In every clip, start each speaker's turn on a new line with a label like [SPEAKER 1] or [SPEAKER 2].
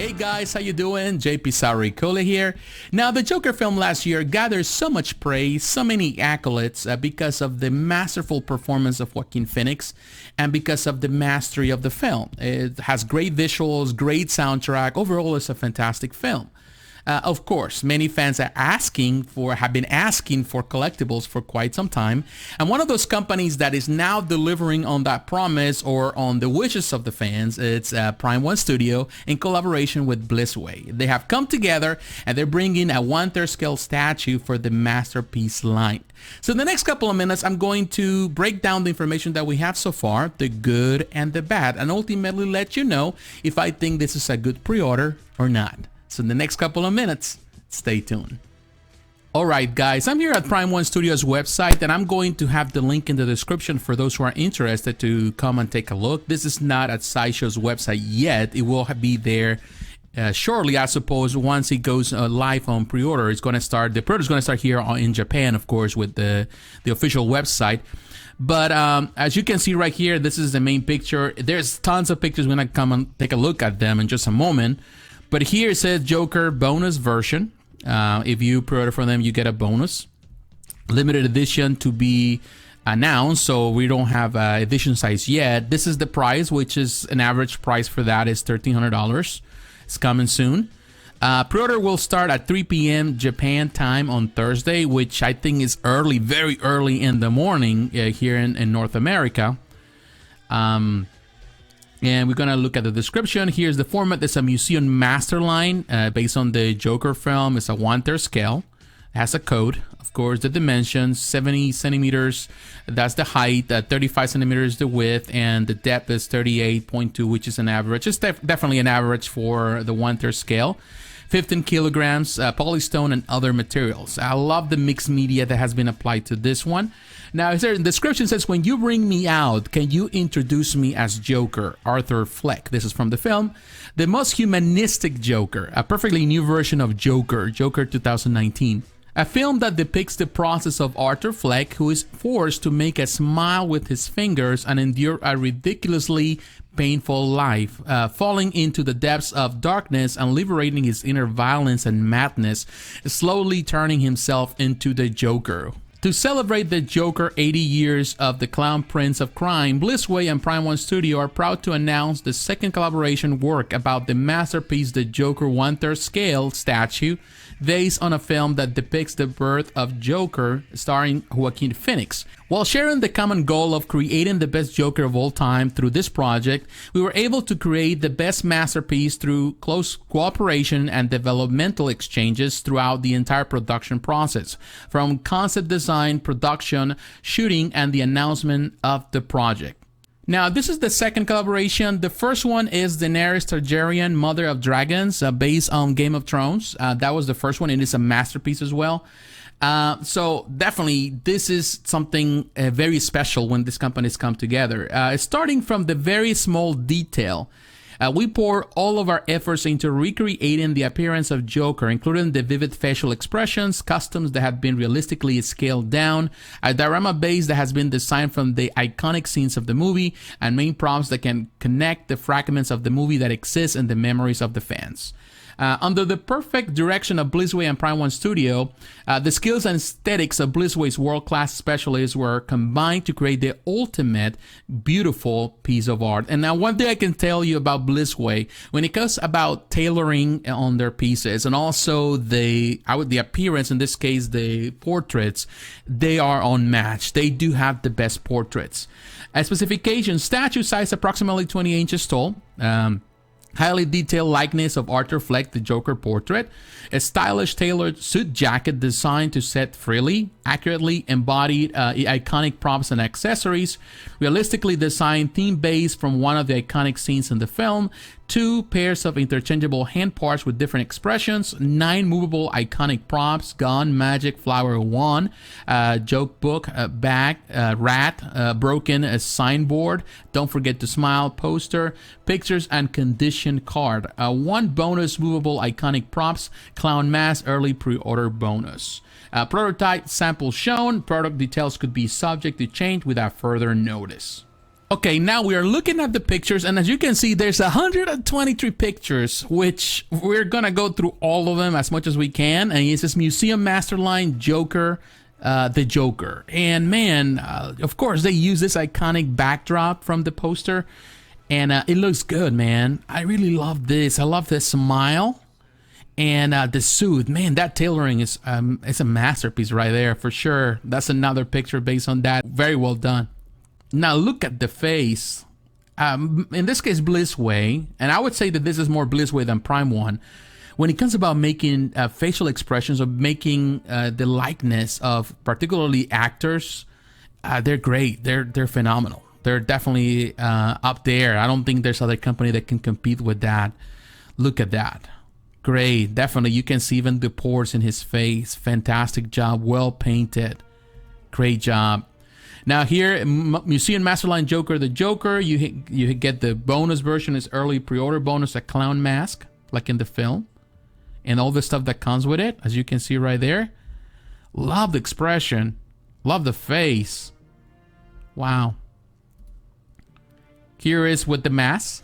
[SPEAKER 1] Hey guys, how you doing? jpsarrireviews here. Now, the Joker film last year gathered so much praise, so many accolades because of the masterful performance of Joaquin Phoenix and because of the mastery of the film. It has great visuals, great soundtrack. Overall, it's a fantastic film. Of course, many fans have been asking for collectibles for quite some time, and one of those companies that is now delivering on that promise or on the wishes of the fans, it's Prime1 Studio in collaboration with Blitzway. They have come together and they're bringing a 1/3 scale statue for the Masterpiece line. So in the next couple of minutes, I'm going to break down the information that we have so far, the good and the bad, and ultimately let you know if I think this is a good pre-order or not. So in the next couple of minutes, stay tuned. Alright guys, I'm here at Prime1 Studio's website and I'm going to have the link in the description for those who are interested to come and take a look. This is not at Sideshow's website yet. It will be there shortly, I suppose. Once it goes live on pre-order, it's going to start. The pre-order is going to start here in Japan, of course, with the official website. But as you can see right here, this is the main picture. There's tons of pictures. We're going to come and take a look at them in just a moment. But here it says Joker bonus version. If you pre-order from them, you get a bonus. Limited edition to be announced, so we don't have edition size yet. This is the price, which is an average price for that is $1,300. It's coming soon. Pre-order will start at 3 p.m. Japan time on Thursday, which I think is early, very early in the morning here in North America. And we're going to look at the description. Here's the format. It's a Museum Masterline based on the Joker film. It's a 1/3 scale. It has a code. Of course, the dimensions, 70 centimeters. That's the height. 35 centimeters the width. And the depth is 38.2, which is an average. It's definitely an average for the 1/3 scale. 15 kilograms, polystone and other materials. I love the mixed media that has been applied to this one. Now, the description says, when you bring me out, can you introduce me as Joker, Arthur Fleck? This is from the film. The most humanistic Joker, a perfectly new version of Joker, Joker 2019. A film that depicts the process of Arthur Fleck, who is forced to make a smile with his fingers and endure a ridiculously painful life, falling into the depths of darkness and liberating his inner violence and madness, slowly turning himself into the Joker. To celebrate the Joker 80 years of the Clown Prince of Crime, Blitzway and Prime1 Studio are proud to announce the second collaboration work about the masterpiece, the Joker 1/3 scale statue, based on a film that depicts the birth of Joker, starring Joaquin Phoenix. While sharing the common goal of creating the best Joker of all time through this project, we were able to create the best masterpiece through close cooperation and developmental exchanges throughout the entire production process, from concept design, production, shooting, and the announcement of the project. Now, this is the second collaboration. The first one is Daenerys Targaryen, Mother of Dragons, based on Game of Thrones. That was the first one. It is a masterpiece as well. So definitely, this is something very special when these companies come together. Starting from the very small detail. We pour all of our efforts into recreating the appearance of Joker, including the vivid facial expressions, costumes that have been realistically scaled down, a diorama base that has been designed from the iconic scenes of the movie, and main props that can connect the fragments of the movie that exist in the memories of the fans. Under the perfect direction of Blitzway and Prime1 Studio, the skills and aesthetics of Blitzway's world-class specialists were combined to create the ultimate beautiful piece of art. And now, one thing I can tell you about Blitzway, when it comes about tailoring on their pieces and also the appearance, in this case, the portraits, they are unmatched. They do have the best portraits. Specification: statue size approximately 20 inches tall. Highly detailed likeness of Arthur Fleck, the Joker portrait. A stylish tailored suit jacket designed to set freely, accurately embodied iconic props and accessories. Realistically designed theme base from one of the iconic scenes in the film. 2 pairs of interchangeable hand parts with different expressions. 9 movable iconic props: gun, magic, flower, wand, joke book, bag, rat, broken signboard, don't forget to smile, poster, pictures, and condition card. 1 bonus movable iconic props, clown mask, early pre-order bonus. Prototype sample shown. Product details could be subject to change without further notice. Okay, now we are looking at the pictures, and as you can see, there's 123 pictures, which we're gonna go through all of them as much as we can. And it says Museum Masterline Joker, the Joker. And man, of course, they use this iconic backdrop from the poster, and it looks good, man. I really love this. I love the smile and the suit. Man, that tailoring is it's a masterpiece right there for sure. That's another picture based on that. Very well done. Now look at the face. In this case, Blitzway, and I would say that this is more Blitzway than Prime1. When it comes about making facial expressions, or making the likeness of particularly actors, they're great. They're phenomenal. They're definitely up there. I don't think there's other company that can compete with that. Look at that. Great. Definitely, you can see even the pores in his face. Fantastic job. Well painted. Great job. Now here, Museum Masterline Joker, the Joker, you get the bonus version, is early pre-order bonus, a clown mask, like in the film, and all the stuff that comes with it, as you can see right there. Love the expression, love the face. Wow. Here is with the mask,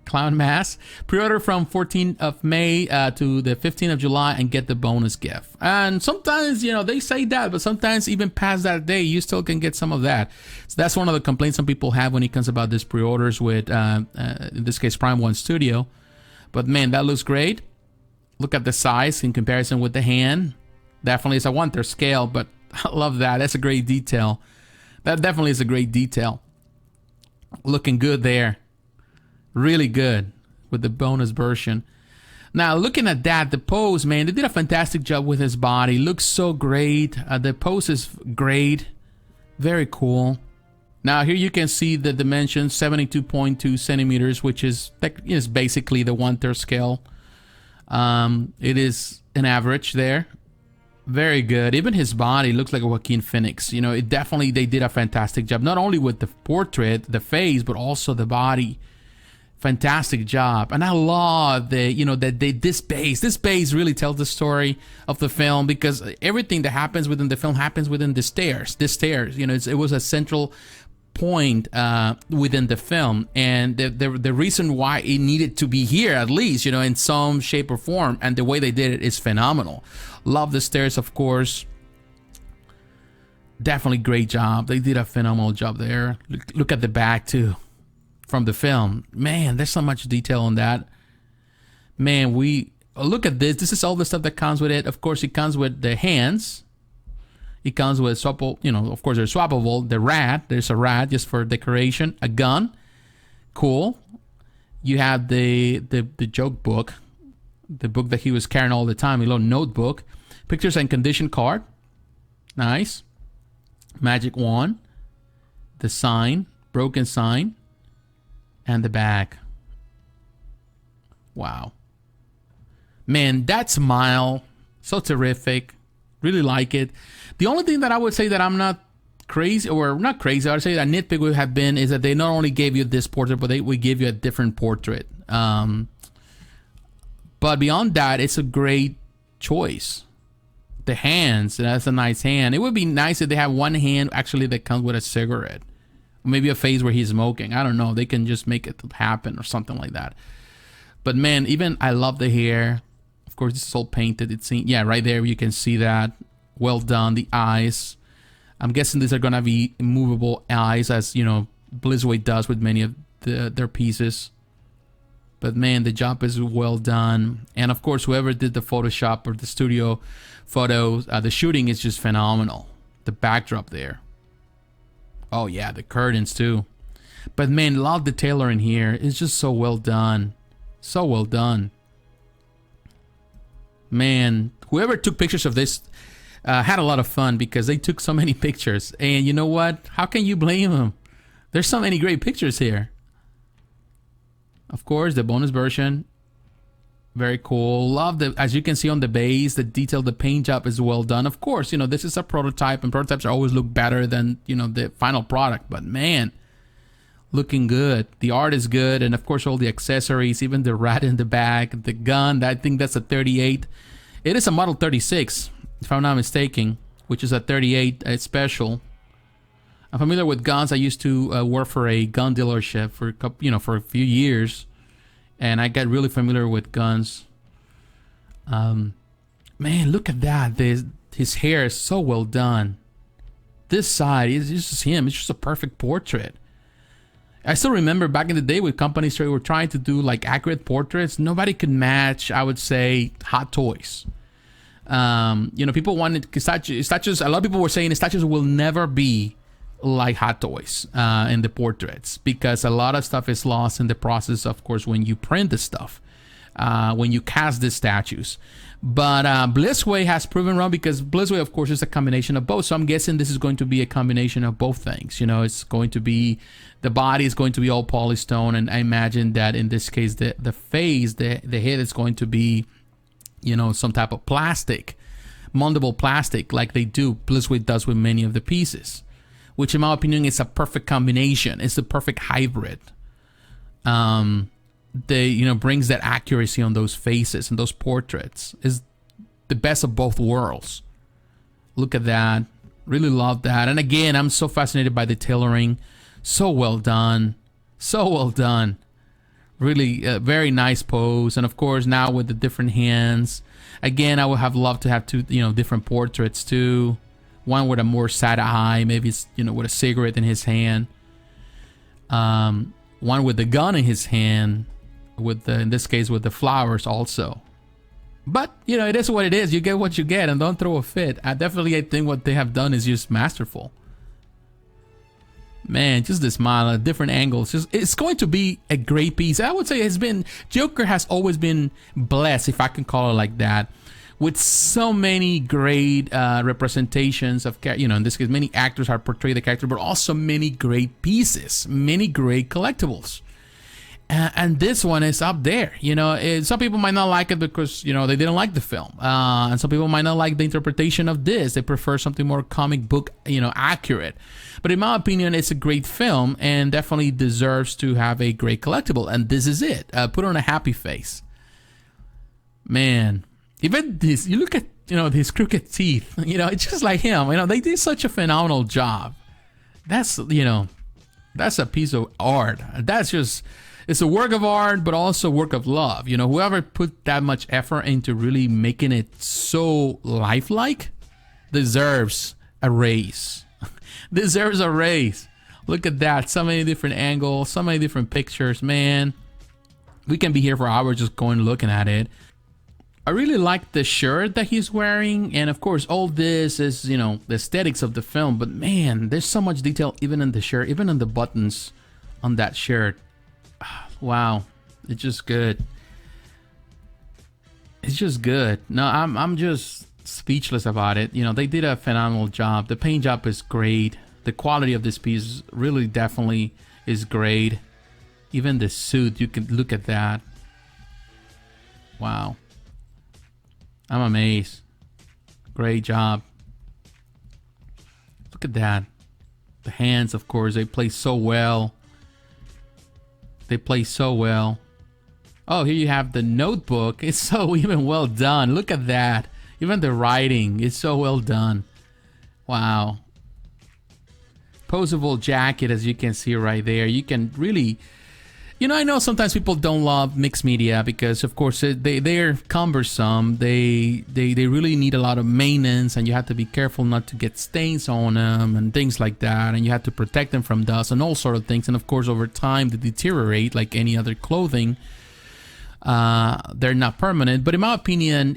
[SPEAKER 1] clown mask. Pre-order from 14th of May to the 15th of July and get the bonus gift. And sometimes, you know, they say that, but sometimes even past that day, you still can get some of that. So that's one of the complaints some people have when it comes about this pre-orders with, in this case, Prime1 Studio. But man, that looks great. Look at the size in comparison with the hand. Definitely is a 1/3 scale, but I love that. That's a great detail. That definitely is a great detail. Looking good there. Really good with the bonus version. Now looking at that, the pose, man, they did a fantastic job with his body. Looks so great. The pose is great. Very cool. Now here you can see the dimensions, 72.2 centimeters, which is basically the 1/3 scale. It is an average there. Very good. Even his body looks like a Joaquin Phoenix. You know, it definitely, they did a fantastic job, not only with the portrait, the face, but also the body. Fantastic job. And I love the, you know, that this base really tells the story of the film, because everything that happens within the film happens within the stairs. You know, it was a central point within the film, and the reason why it needed to be here, at least, you know, in some shape or form, and the way they did it is phenomenal. Love the stairs, of course. Definitely great job. They did a phenomenal job there. Look at the back too, from the film. Man, there's so much detail on that. Man, we look at this. This is all the stuff that comes with it. Of course, it comes with the hands. It comes with swappable, you know, of course, they're swappable. The rat, there's a rat just for decoration. A gun, cool. You have the joke book, the book that he was carrying all the time, a little notebook. Pictures and condition card, nice. Magic wand, the sign, broken sign, and the bag. Wow. Man, that smile, so terrific. Really like it. The only thing that I would say that I'm not crazy, or not crazy, I would say that nitpick would have been, is that they not only gave you this portrait, but they would give you a different portrait. But beyond that, it's a great choice. The hands, that's a nice hand. It would be nice if they have one hand actually that comes with a cigarette. Maybe a face where he's smoking. I don't know. They can just make it happen or something like that. But man, even I love the hair. Of course, this is all painted. It's yeah, right there you can see that. Well done. The eyes. I'm guessing these are gonna be movable eyes, as you know, Blitzway does with many of their pieces. But man, the job is well done. And of course, whoever did the Photoshop or the studio photos, the shooting is just phenomenal. The backdrop there. Oh yeah, the curtains too. But man, love the tailoring here. It's just so well done. So well done. Man, whoever took pictures of this had a lot of fun, because they took so many pictures. And you know what? How can you blame them? There's so many great pictures here. Of course, the bonus version. Very cool. Love the, as you can see on the base, the detail, the paint job is well done. Of course, you know, this is a prototype, and prototypes always look better than, you know, the final product. But man, looking good. The art is good. And of course, all the accessories, even the rat in the back, the gun, I think that's a 38. It is a model 36, if I'm not mistaken, which is a 38 special. I'm familiar with guns. I used to work for a gun dealership for a couple, for a few years, and I got really familiar with guns. Man, look at that. His hair is so well done. This side is just him. It's just a perfect portrait. I still remember back in the day with companies that were trying to do like accurate portraits. Nobody could match, I would say, Hot Toys. People wanted statues. A lot of people were saying statues will never be like Hot Toys in the portraits, because a lot of stuff is lost in the process, of course, when you print the stuff, when you cast the statues. But Blitzway has proven wrong, because Blitzway, of course, is a combination of both. So I'm guessing this is going to be a combination of both things. It's going to be, the body is going to be all polystone, and I imagine that in this case, the face, the head is going to be, some type of plastic, moldable plastic, like Blitzway does with many of the pieces, which in my opinion is a perfect combination. It's the perfect hybrid. Brings that accuracy on those faces and those portraits. Is the best of both worlds. Look at that. Really love that. And again, I'm so fascinated by the tailoring. So well done. So well done. Really very nice pose. And of course, now with the different hands. Again, I would have loved to have two, different portraits too. One with a more sad eye, maybe it's, with a cigarette in his hand. One with the gun in his hand. In this case, with the flowers also. But it is what it is. You get what you get, and don't throw a fit. I think what they have done is just masterful. Man, just the smile at different angles. It's going to be a great piece. I would say Joker has always been blessed, if I can call it like that, with so many great representations of, in this case, many actors have portrayed the character, but also many great pieces, many great collectibles. And this one is up there. Some people might not like it because, they didn't like the film. And some people might not like the interpretation of this. They prefer something more comic book, accurate. But in my opinion, it's a great film and definitely deserves to have a great collectible. And this is it. Put on a happy face. Man, even this, you look at, his crooked teeth. It's just like him. They did such a phenomenal job. That's a piece of art. It's a work of art, but also a work of love. Whoever put that much effort into really making it so lifelike deserves a raise. Deserves a raise. Look at that. So many different angles, so many different pictures, man. We can be here for hours just going looking at it. I really like the shirt that he's wearing. And of course, all this is, the aesthetics of the film. But man, there's so much detail even in the shirt, even on the buttons on that shirt. Wow, it's just good. It's just good. No, I'm just speechless about it. They did a phenomenal job. The paint job is great. The quality of this piece really definitely is great. Even the suit, you can look at that. Wow. I'm amazed. Great job. Look at that. The hands, of course, they play so well. They play so well. Oh, here you have the notebook. It's so even well done. Look at that. Even the writing is so well done. Wow. Posable jacket, as you can see right there. You can really... I know sometimes people don't love mixed media because, of course, they're cumbersome. They really need a lot of maintenance, and you have to be careful not to get stains on them and things like that. And you have to protect them from dust and all sort of things. And of course, over time, they deteriorate like any other clothing. They're not permanent. But in my opinion,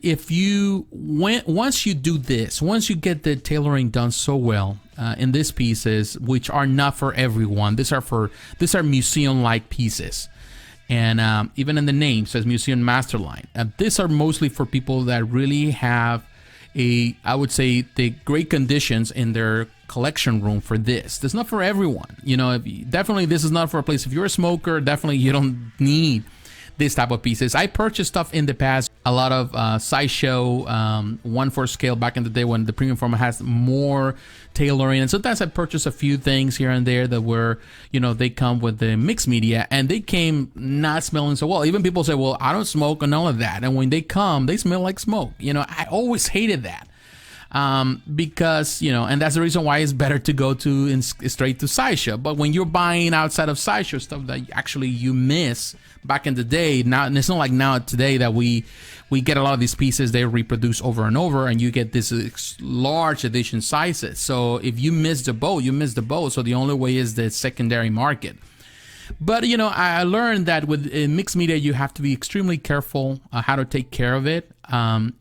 [SPEAKER 1] once you do this, once you get the tailoring done so well in these pieces, which are not for everyone, these are museum-like pieces, and even in the name says Museum Masterline. These are mostly for people that really have I would say, the great conditions in their collection room for this. It's not for everyone. Definitely this is not for a place. If you're a smoker, definitely you don't need this type of pieces. I purchased stuff in the past, a lot of sideshow 1/4 scale back in the day when the premium format has more tailoring, and sometimes I purchased a few things here and there that were, they come with the mixed media, and they came not smelling so well. Even people say, well, I don't smoke and all of that, and when they come, they smell like smoke. I always hated that. because, you know, and that's the reason why it's better to go to straight to Sideshow. But when you're buying outside of Sideshow stuff that actually you miss back in the day, now, and it's not like now today that we get a lot of these pieces, they reproduce over and over, and you get this large edition sizes. So if you miss the boat, you miss the boat. So the only way is the secondary market. But, you know, I learned that with mixed media, you have to be extremely careful how to take care of it. And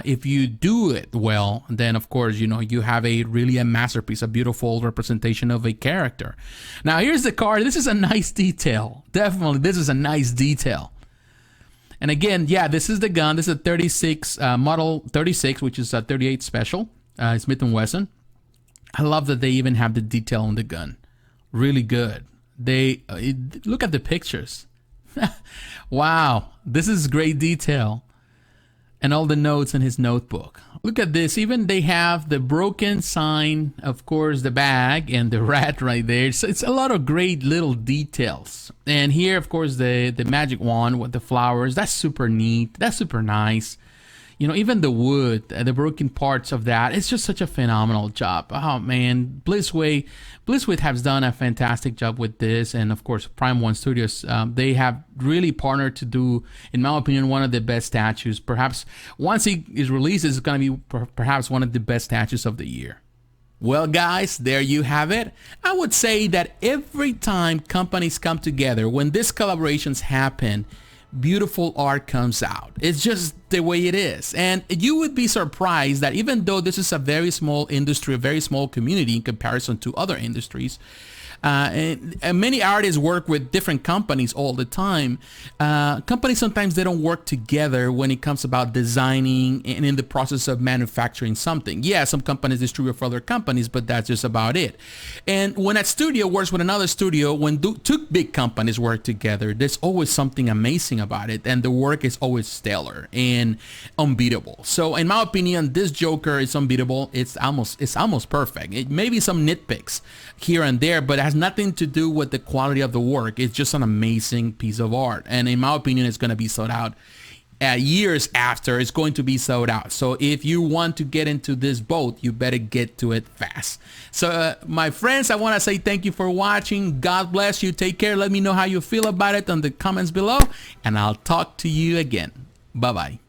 [SPEAKER 1] if you do it well, then, of course, you know, you have really a masterpiece, a beautiful representation of a character. Now, here's the card. This is a nice detail. Definitely, this is a nice detail. And again, yeah, this is the gun. This is a 36, model 36, which is a 38 special. Smith & Wesson. I love that they even have the detail on the gun. Really good. Look at the pictures. Wow, this is great detail. And all the notes in his notebook. Look at this. Even they have the broken sign, of course, the bag and the rat right there. So it's a lot of great little details. And here, of course, the magic wand with the flowers. That's super neat. That's super nice. You know, even the wood, the broken parts of that, it's just such a phenomenal job. Oh, man. Blitzway has done a fantastic job with this. And, of course, Prime1 Studios, they have really partnered to do, in my opinion, one of the best statues. Perhaps once he is released, it's going to be perhaps one of the best statues of the year. Well, guys, there you have it. I would say that every time companies come together, when these collaborations happen, beautiful art comes out. It's just the way it is. And you would be surprised that even though this is a very small industry, a very small community in comparison to other industries, and many artists work with different companies all the time. Companies sometimes they don't work together when it comes about designing and in the process of manufacturing something. Yeah, some companies distribute for other companies, but that's just about it. And when a studio works with another studio, when two big companies work together, there's always something amazing about it, and the work is always stellar and unbeatable. So in my opinion, this Joker is unbeatable. It's almost perfect. It may be some nitpicks here and there, but it has nothing to do with the quality of the work. It's just an amazing piece of art, and in my opinion, it's going to be sold out years after. It's going to be sold out. So if you want to get into this boat, you better get to it fast. So my friends, I want to say thank you for watching. God bless you. Take care. Let me know how you feel about it on the comments below, and I'll talk to you again. Bye bye.